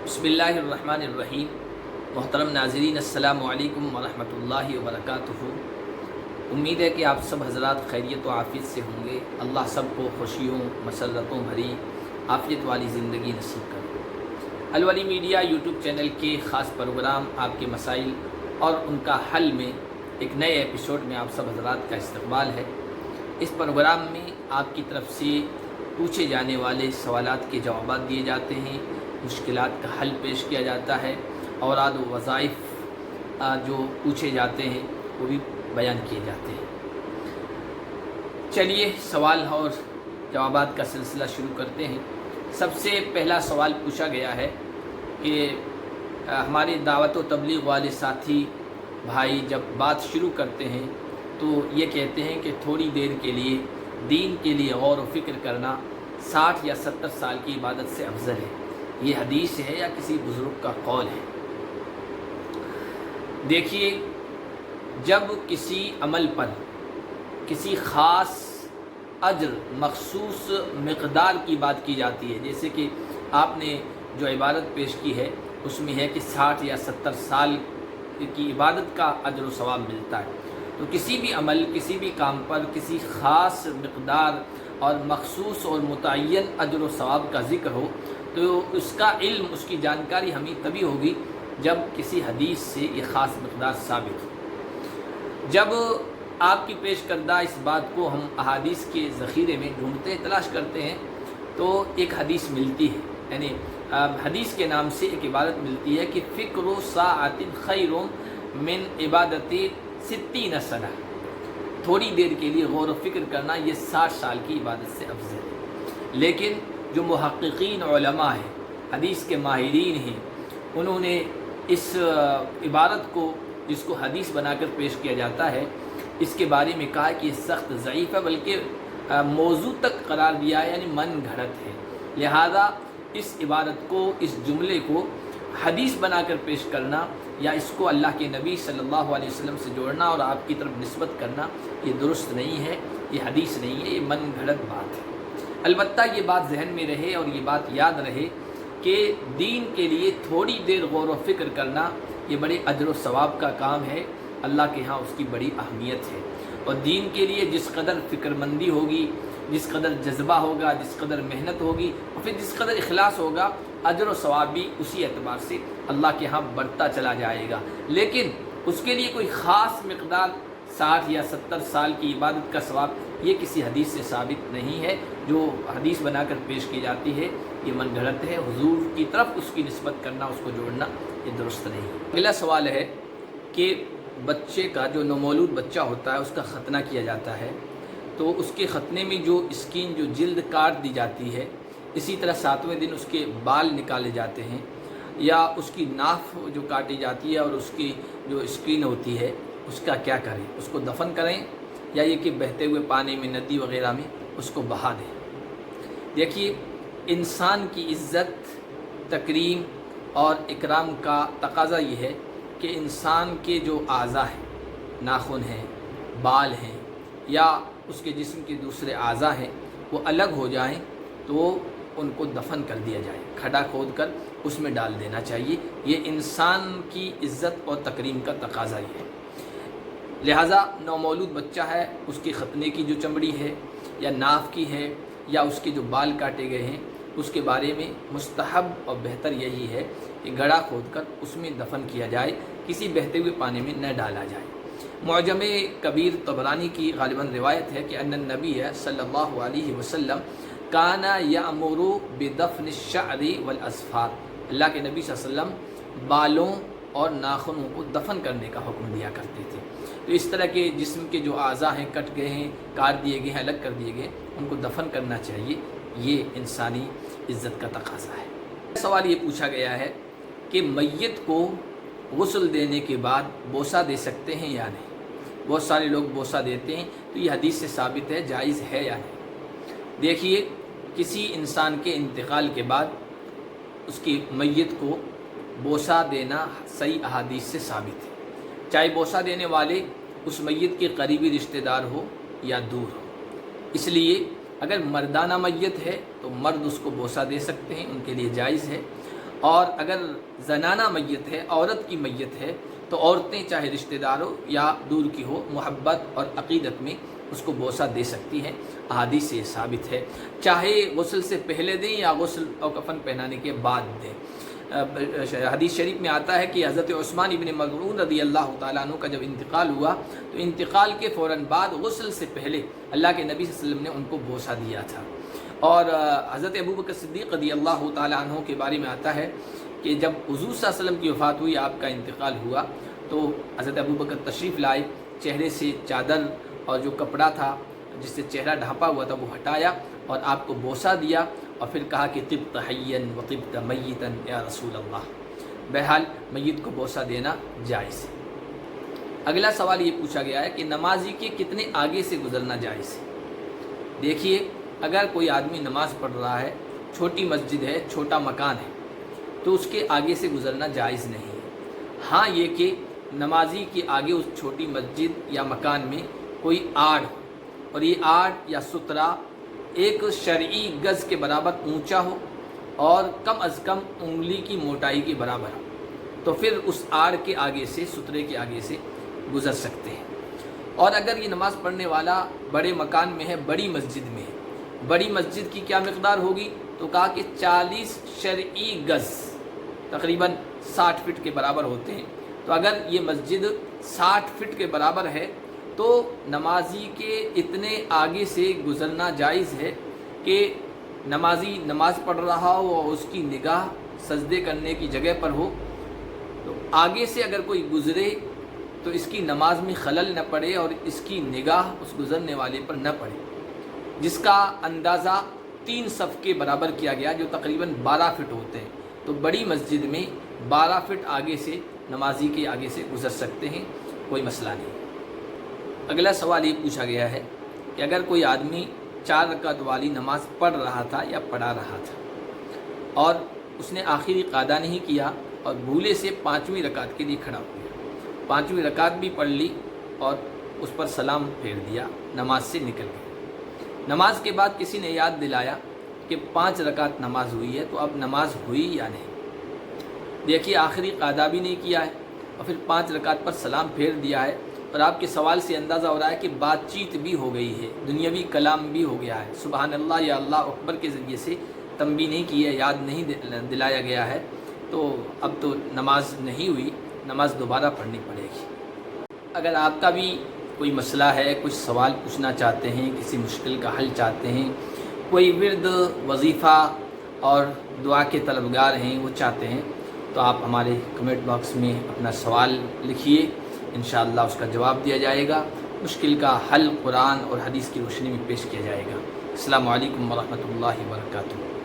बिस्मिल्लाहिर्रहमानिर्रहीम। मोहतरम नाज़रीन, अस्सलामु अलैकुम वरहमतुल्लाहि वबरकातुहू। उम्मीद है कि आप सब हज़रात खैरियत व आफ़ियत से होंगे। अल्लाह सबको खुशियों मसरतों भरी आफ़ियत वाली ज़िंदगी नसीब करे। अलवली मीडिया यूट्यूब चैनल के ख़ास प्रोग्राम आपके मसाइल और उनका हल में एक नए एपिसोड में आप सब हज़रात का इस्तकबाल है। इस प्रोग्राम में आपकी तरफ से पूछे जाने वाले सवालात के जवाब दिए जाते हैं, मुश्किलात का हल पेश किया जाता है, औराद व वज़ाइफ जो पूछे जाते हैं वो भी बयान किए जाते हैं। चलिए सवाल और जवाबात का सिलसिला शुरू करते हैं। सबसे पहला सवाल पूछा गया है कि हमारे दावत व तबलीग वाले साथी भाई जब बात शुरू करते हैं तो ये कहते हैं कि थोड़ी देर के लिए दीन के लिए गौर व फिक्र करना 60 या 70 साल की इबादत से अफजल है। ये हदीस है या किसी बुज़ुर्ग का कौल है? देखिए, जब किसी अमल पर किसी ख़ास अज्र मखसूस मिक़दार की बात की जाती है, जैसे कि आपने जो इबादत पेश की है उसमें है कि 60 या 70 साल की इबादत का अज्र व सवाब मिलता है, तो किसी भी अमल किसी भी काम पर किसी ख़ास मिक़दार और मखसूस और मुतय्यन अज्र व सवाब का ज़िक्र हो तो उसका इल्म, उसकी जानकारी हमें तभी होगी जब किसी हदीस से ये ख़ास मिक़दार साबित हो। जब आपकी पेश करदा इस बात को हम अहादीस के ज़ख़ीरे में ढूंढते तलाश करते हैं तो एक हदीस मिलती है, यानी हदीस के नाम से एक इबादत मिलती है कि फ़िक्र साअतिन खैरुम मिन इबादती 60 सना। थोड़ी देर के लिए गौर व फिक्र करना ये 60 साल की इबादत से अफजल है। लेकिन जो मुहक्किकीन उलमा हैं, हदीस के माहिरीन हैं, उन्होंने इस इबारत को जिसको हदीस बनाकर पेश किया जाता है इसके बारे में कहा कि ये सख्त ज़ईफ़ है, बल्कि मौजू तक करार दिया है, यानी मन घड़त है। लिहाजा इस इबारत को, इस जुमले को हदीस बनाकर पेश करना या इसको अल्लाह के नबी सल्लल्लाहु अलैहि वसल्लम से जोड़ना और आपकी तरफ निस्बत करना ये दुरुस्त नहीं है, ये हदीस नहीं है, ये मन घड़त बात है। अलबत्ता ये बात जहन में रहे और ये बात याद रहे कि दीन के लिए थोड़ी देर गौर व फिक्र करना ये बड़े अजर व सवाब का काम है, अल्लाह के यहाँ उसकी बड़ी अहमियत है। और दीन के लिए जिस कदर फ़िक्रमंदी होगी, जिस कदर जज्बा होगा, जिस कदर मेहनत होगी और फिर जिस कदर इखलास होगा, अजर व सवाब भी उसी एतबार से अल्लाह के यहाँ बढ़ता चला जाएगा। लेकिन उसके लिए कोई ख़ास मिक़दार 60 या 70 साल की इबादत का सवाब ये किसी हदीस से साबित नहीं है। जो हदीस बनाकर पेश की जाती है ये मन घड़त है, हुजूर की तरफ उसकी निस्बत करना, उसको जोड़ना ये दुरुस्त नहीं है। अगला सवाल है कि बच्चे का, जो नवमौलूद बच्चा होता है, उसका ख़तना किया जाता है तो उसके ख़तने में जो स्किन, जो जिल्द काट दी जाती है, इसी तरह 7वें दिन उसके बाल निकाले जाते हैं या उसकी नाफ जो काटी जाती है और उसकी जो स्किन होती है उसका क्या करें? उसको दफन करें या ये कि बहते हुए पानी में, नदी वग़ैरह में उसको बहा दें? देखिए, इंसान की इज़्ज़त, तकरीम और इकराम का तकाज़ा ये है कि इंसान के जो आज़ा हैं, नाखून हैं, बाल हैं या उसके जिस्म के दूसरे आज़ा हैं, वो अलग हो जाएं तो उनको दफन कर दिया जाए, खड्डा खोद कर उसमें डाल देना चाहिए। ये इंसान की इज़्ज़त और तकरीम का तकाज़ा ही है। लिहाजा नवमौलूद बच्चा है, उसके ख़तने की जो चमड़ी है या नाफ की है या उसके जो बाल काटे गए हैं, उसके बारे में मुस्तहब और बेहतर यही है कि गड्ढा खोद कर उसमें दफन किया जाए, किसी बहते हुए पानी में न डाला जाए। मुअजम कबीर तबरानी की गालिबन रिवायत है कि अन्न नबी सल्लल्लाहु अलैहि वसल्लम काना यामुरु बिदफ़न अश-शअरी वल अस्फ़ार। अल्लाह के नबी सल्लल्लाहु अलैहि वसल्लम बालों और नाखूनों को दफन करने का हुक्म दिया करते थे। तो इस तरह के जिस्म के जो आज़ा हैं, कट गए हैं, काट दिए गए हैं, अलग कर दिए गए, उनको दफन करना चाहिए। ये इंसानी इज़्ज़त का तकाज़ा है। सवाल ये पूछा गया है कि मय्यत को गुस्ल देने के बाद बोसा दे सकते हैं या नहीं? बहुत सारे लोग बोसा देते हैं, तो ये हदीस से साबित है, जायज़ है या नहीं? देखिए, किसी इंसान के इंतकाल के बाद उसकी मय्यत को बोसा देना सही अहादीस से साबित है, चाहे बोसा देने वाले उस मय्यत के करीबी रिश्तेदार हो या दूर हो। इसलिए अगर मर्दाना मैयत है तो मर्द उसको बोसा दे सकते हैं, उनके लिए जायज़ है। اور اگر زنانہ میت ہے، عورت کی میت ہے، تو عورتیں چاہے رشتہ دار ہو یا دور کی ہو، محبت اور عقیدت میں اس کو بوسہ دے سکتی ہیں، احادیث سے ثابت ہے، چاہے غسل سے پہلے دیں یا غسل اور کفن پہنانے کے بعد دیں۔ حدیث شریف میں آتا ہے کہ حضرت عثمان ابن مظعون رضی اللہ تعالیٰ عنہ کا جب انتقال ہوا تو انتقال کے فوراً بعد غسل سے پہلے اللہ کے نبی صلی اللہ علیہ وسلم نے ان کو بوسہ دیا تھا۔ اور حضرت ابوبکر صدیق رضی اللہ تعالیٰ عنہ کے بارے میں آتا ہے کہ جب حضور صلی اللہ علیہ وسلم کی وفات ہوئی، آپ کا انتقال ہوا، تو حضرت ابوبکر تشریف لائے، چہرے سے چادر اور جو کپڑا تھا جس سے چہرہ ڈھانپا ہوا تھا وہ ہٹایا اور آپ کو بوسہ دیا، اور پھر کہا کہ طبت حیا وطبت میتا یا رسول اللہ۔ بہرحال میت کو بوسہ دینا جائز ہے۔ اگلا سوال یہ پوچھا گیا ہے کہ نمازی کے کتنے آگے سے گزرنا جائز ہے؟ دیکھیے، اگر کوئی آدمی نماز پڑھ رہا ہے، چھوٹی مسجد ہے، چھوٹا مکان ہے، تو اس کے آگے سے گزرنا جائز نہیں ہے۔ ہاں یہ کہ نمازی کے آگے اس چھوٹی مسجد یا مکان میں کوئی آڑ، اور یہ آڑ یا سترہ ایک شرعی گز کے برابر اونچا ہو اور کم از کم انگلی کی موٹائی کے برابر ہو، تو پھر اس آڑ کے آگے سے، سترے کے آگے سے گزر سکتے ہیں۔ اور اگر یہ نماز پڑھنے والا بڑے مکان میں ہے، بڑی مسجد میں ہے، بڑی مسجد کی کیا مقدار ہوگی؟ تو کہا کہ 40 شرعی گز، تقریباً 60 فٹ کے برابر ہوتے ہیں۔ تو اگر یہ مسجد 60 فٹ کے برابر ہے تو نمازی کے اتنے آگے سے گزرنا جائز ہے کہ نمازی نماز پڑھ رہا ہو اور اس کی نگاہ سجدے کرنے کی جگہ پر ہو، تو آگے سے اگر کوئی گزرے تو اس کی نماز میں خلل نہ پڑے اور اس کی نگاہ اس گزرنے والے پر نہ پڑے، جس کا اندازہ 3 صف کے برابر کیا گیا، جو تقریباً 12 فٹ ہوتے ہیں۔ تو بڑی مسجد میں 12 فٹ آگے سے نمازی کے آگے سے گزر سکتے ہیں، کوئی مسئلہ نہیں۔ اگلا سوال یہ پوچھا گیا ہے کہ اگر کوئی آدمی 4 رکعت والی نماز پڑھ رہا تھا یا پڑھا رہا تھا اور اس نے آخری قاعدہ نہیں کیا اور بھولے سے 5ویں رکعت کے لیے کھڑا ہو گیا، 5ویں رکعت بھی پڑھ لی اور اس پر سلام پھیر دیا، نماز سے نکل گیا۔ نماز کے بعد کسی نے یاد دلایا کہ 5 رکعت نماز ہوئی ہے، تو اب نماز ہوئی یا نہیں؟ دیکھیے، آخری قاعدہ بھی نہیں کیا ہے اور پھر 5 رکعت پر سلام پھیر دیا ہے، اور آپ کے سوال سے اندازہ ہو رہا ہے کہ بات چیت بھی ہو گئی ہے، دنیاوی کلام بھی ہو گیا ہے، سبحان اللہ یا اللہ اکبر کے ذریعے سے تنبیہ نہیں کی ہے، یاد نہیں دلایا گیا ہے، تو اب تو نماز نہیں ہوئی، نماز دوبارہ پڑھنی پڑے گی۔ اگر آپ کا بھی کوئی مسئلہ ہے، کچھ سوال پوچھنا چاہتے ہیں، کسی مشکل کا حل چاہتے ہیں، کوئی ورد، وظیفہ اور دعا کے طلبگار ہیں وہ چاہتے ہیں، تو آپ ہمارے کمنٹ باکس میں اپنا سوال لکھیے، انشاءاللہ اس کا جواب دیا جائے گا، مشکل کا حل قرآن اور حدیث کی روشنی میں پیش کیا جائے گا۔ السلام علیکم ورحمۃ اللہ وبرکاتہ۔